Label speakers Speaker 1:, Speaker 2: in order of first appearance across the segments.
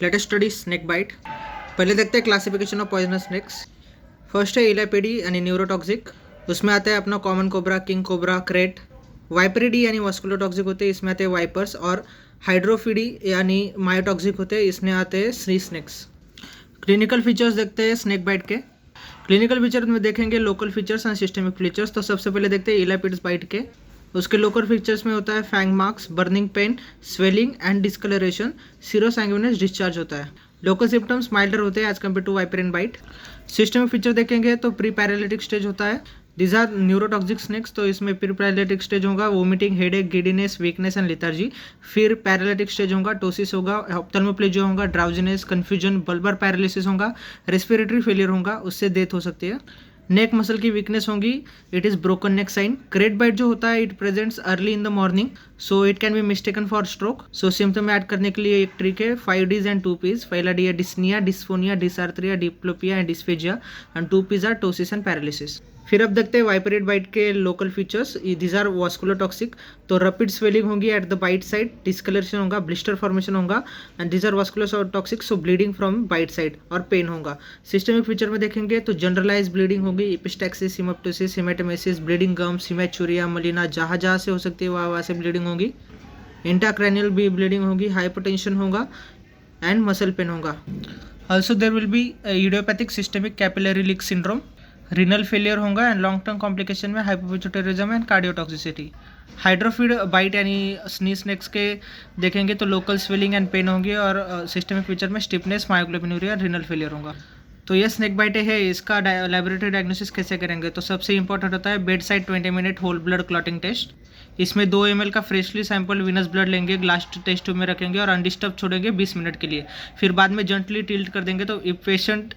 Speaker 1: Late us study snake bite. पहले देखते हैं classification of poisonous snakes. First है इलापेडी यानी न्यूरोटॉक्सिक, उसमें आता है अपना common cobra, king cobra, krait. Viperidae यानी वास्कुलोटॉक्सिक होते हैं, इसमें आते हैं वाइपर्स। और हाइड्रोफिडी यानी मायोटॉक्सिक होते हैं, इसमें आते हैं सी स्नेक्स। क्लिनिकल फीचर्स देखते हैं स्नेक बाइट के। क्लिनिकल फीचर में देखेंगे local features and systemic features. तो सबसे पहले देखते हैं इलापिड्स बाइट के। उसके लोकल फीचर्स में होता है fang marks, burning pain, swelling and discolouration, serosanguineous discharge होता है। लोकल सिम्टम्स माइल्डर होते हैं as compared to viperine bite. Systemic feature देखेंगे तो प्री पैरालिटिक स्टेज होता है। दिस आर न्यूरोटॉक्सिक स्नेक्स, तो इसमें प्री पैरालिटिक स्टेज होगा vomiting, headache, giddiness, weakness and lethargy. फिर पैरालिटिक स्टेज होगा टोसिस होगा, ऑप्थेल्मोप्लेजिया होगा, ड्राउजीनेस, कन्फ्यूजन, बल्बर पैरालिसिस होगा, रेस्पिरेटरी फेलियर होगा, उससे डेथ हो सकती है। नेक मसल की वीकनेस होगी, it is broken neck sign. Krait bite जो होता है it presents early in the morning, so it can be mistaken for stroke. So symptom में ऐड करने के लिए एक ट्रिक है 5 Ds एंड 2 Ps। पहला डी है dyspnoea, dysphonia, dysarthria, diplopia and dysphagia, and 2 Ps are ptosis and paralysis. फिर अब देखते हैं वाइपरेट बाइट के local features. This are vasculotoxic, तो रैपिड स्वेलिंग होगी at the bite site, discolouration होगा, ब्लिस्टर फॉर्मेशन होगा, and this are vasculotoxic, so bleeding from bite site और पेन होगा। सिस्टमिक फीचर में देखेंगे तो जनरलाइज ब्लीडिंग होगी, epistaxis, हिमोप्टोसिस, haematemesis, bleeding gums, हिमेचुरिया, Malina, जहाँ से हो सकती है वहाँ से ब्लीडिंग होगी। इंट्राक्रैनियल भी ब्लीडिंग होगी, हाइपरटेंशन होगा एंड मसल पेन होगा। Also there will be idiopathic systemic capillary leak syndrome, renal failure होगा एंड लॉन्ग टर्म कॉम्प्लिकेशन में हाइपोपिट्यूटरिज्म एंड कार्डियोटॉक्सिसिटी। हाइड्रोफिड बाइट यानी स्नी स्नेक्स के देखेंगे तो लोकल स्वेलिंग एंड पेन होंगे और सिस्टमिक फीचर में स्टिफनेस, मायोग्लोबिनुरिया, रीनल फेलियर होगा। तो ये स्नेक बाइट है, इसका लैबोरेटरी डायग्नोसिस कैसे करेंगे? तो सबसे इंपॉर्टेंट होता है bed side 20 minute whole blood clotting test. इसमें 2 ml का फ्रेशली सैंपल विनस ब्लड लेंगे, ग्लास टेस्ट ट्यूब में रखेंगे और अनडिस्टर्ब छोड़ेंगे 20 मिनट के लिए। फिर बाद में जेंटली टिल्ट कर देंगे तो इफ पेशेंट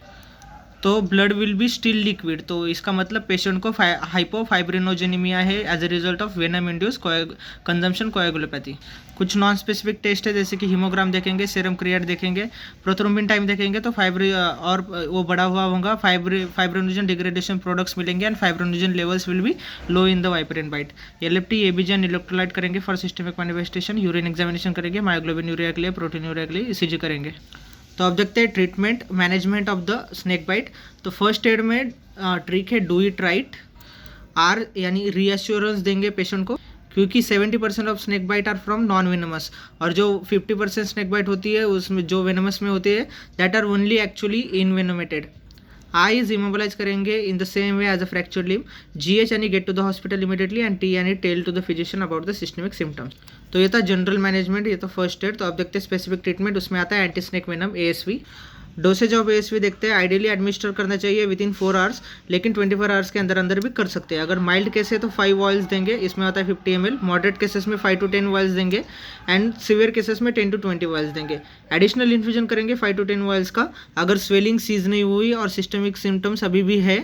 Speaker 1: तो blood will be still liquid, तो इसका मतलब पेशेंट को हाइपोफाइब्रिनोजेनिमिया है as a result of venom induce consumption coagulopathy. कुछ नॉन स्पेसिफिक टेस्ट है जैसे कि हीमोग्राम देखेंगे, सीरम क्रिएट देखेंगे, प्रोथ्रोम्बिन टाइम देखेंगे तो और वो बढ़ा हुआ होगा, फाइब्रिनोजन डिग्रेडेशन प्रोडक्ट्स मिलेंगे and fibrinogen levels will be low in the viperine bite. LFT, ABG and electrolyte करेंगे for systemic manifestation. Urine examination करेंगे, मायोग्लोबिनुरिया के लिए, प्रोटीनूरिया के लिए ईसीजी करेंगे। तो अब देखते हैं treatment management of the snake bite. तो फर्स्ट एड में ट्रिक है डू इट राइट। आर यानी रीअश्योरेंस देंगे पेशेंट को, क्योंकि 70% of snake bite are from non venomous, और जो 50% स्नेक बाइट होती है उसमें जो वेनमस में होती है that are only actually envenomated. I is immobilise करेंगे in the same way as a fractured limb. GH यानी get to the hospital immediately, and T यानी tell to the physician about the systemic symptoms. तो ये था general management, ये तो first add. तो अब देखते हैं स्पेसिफिक ट्रीटमेंट, उसमें आता है anti snake venom ASV। Dosage of ASV देखते हैं, आइडियली एडमिनिस्टर करना चाहिए विद इन 4 आवर्स, लेकिन 24 आवर्स के अंदर अंदर भी कर सकते हैं। अगर माइल्ड केस है तो 5 ऑयल्स देंगे, इसमें आता है 50 ml। मॉडरेट केसेस में 5 to 10 ऑयल्स देंगे एंड सीवियर केसेस में 10 to 20 ऑयल्स देंगे। एडिशनल इन्फ्यूजन करेंगे 5 to 10 ऑयल्स का अगर स्वेलिंग सीज नहीं हुई और सिस्टमिक सिम्टम्स अभी भी है।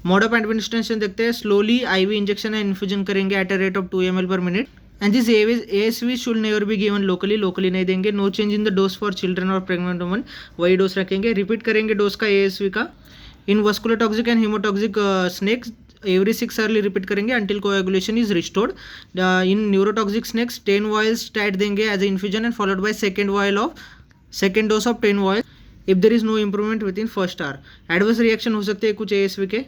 Speaker 1: मोड ऑफ एडमिनिस्ट्रेशन देखते हैं, slowly IV injection and infusion करेंगे at a rate of 2 ml per minute। And this ASV should never be given locally नहीं देंगे। No change in the dose for children और pregnant woman, वही dose रखेंगे। Repeat करेंगे dose का ASV का। In vasculotoxic and haemotoxic snakes every 6 hourly repeat करेंगे until coagulation is restored. In neurotoxic snakes 10 vials tight देंगे as A infusion and followed by second dose of 10 vial if there is no improvement within first hour. Adverse reaction हो सकते हैं कुछ ASV के,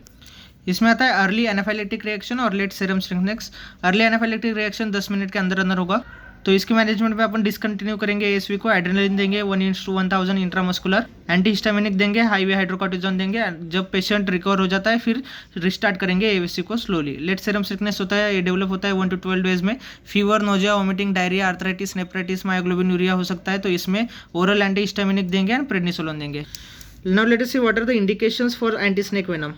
Speaker 1: इसमें आता है early anaphylactic reaction और late serum stiffness. Early anaphylactic reaction 10 minute के अंदर अंदर होगा, तो इसके मैनेजमेंट पे अपन डिसकंटिन्यू करेंगे ASV को। एड्रेनलिन देंगे 1:1000 इंट्रामस्कुलर, एंटीहिस्टामिनिक देंगे, हाईवे हाइड्रोकॉर्टिजोन देंगे। जब पेशेंट रिकवर हो जाता है फिर रिस्टार्ट करेंगे ASV को स्लोली। लेट सीरम सिकनेस होता है, ये डेवलप होता है 1 to 12 डेज में। Fever, nausea, vomiting, diarrhoea, arthritis, nephritis, myoglobinuria हो सकता है, तो इसमें ओरल एंटीहिस्टामिनिक देंगे एंड प्रेडनिसोलोन देंगे। Now let us see what are the indications for anti snake venom.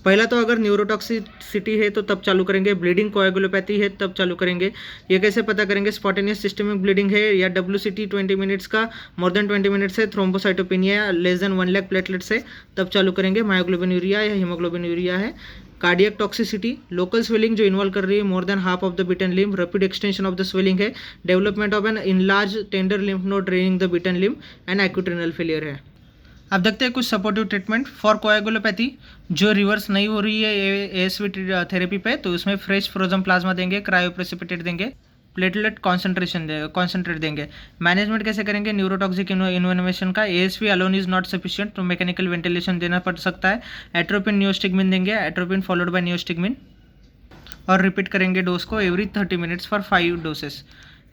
Speaker 1: पहला तो अगर न्यूरोटॉक्सिसिटी है तो तब चालू करेंगे, ब्लीडिंग कोएगुलोपैथी है तब चालू करेंगे। ये कैसे पता करेंगे? स्पॉटेनियस सिस्टमिक ब्लीडिंग है या WCT 20 मिनट्स का मोर देन 20 मिनट्स है, thrombocytopenia less than 1 lakh platelets है तब चालू करेंगे। मायोग्लोबिनुरिया या हीमोग्लोबिनुरिया है। कार्डियक टॉक्सिसिटी, लोकल स्वेलिंग जो इन्वॉल्व कर रही है more than half of the bitten limb, rapid extension of the swelling है, development of an enlarge tender lymph node draining the bitten limb and acute renal failure है। अब देखते हैं कुछ सपोर्टिव ट्रीटमेंट फॉर कोएगुलोपैथी जो रिवर्स नहीं हो रही है ASV थेरेपी पे, तो उसमें फ्रेश फ्रोजन प्लाज्मा देंगे, क्रायोप्रेसिपिटेट देंगे। प्लेटलेट कॉन्सेंट्रेट देंगे। मैनेजमेंट कैसे करेंगे, न्यूरोटॉक्सिक इन्वेनोवेशन का ASV alone is not sufficient, तो मैकेनिकल वेंटिलेशन देना पड़ सकता है। एट्रोपिन नियोस्टिगमिन देंगे, एट्रोपिन फॉलोड बाय नियोस्टिगमिन, और रिपीट करेंगे डोज को every 30 minutes for 5 doses.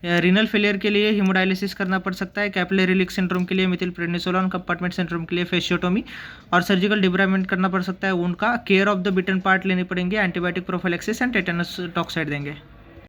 Speaker 1: Renal failure के लिए हीमोडायलिसिस करना पड़ सकता है। कैपिलरी लीक सिंड्रोम के लिए मिथिल प्रेडनिसोलोन, कंपार्टमेंट सिंड्रोम के लिए फेशियोटोमी, और सर्जिकल डिब्राइवमेंट करना पड़ सकता है वुंड का। Care of the bitten part लेनी पड़ेंगे, antibiotic prophylaxis and tetanus toxoid देंगे।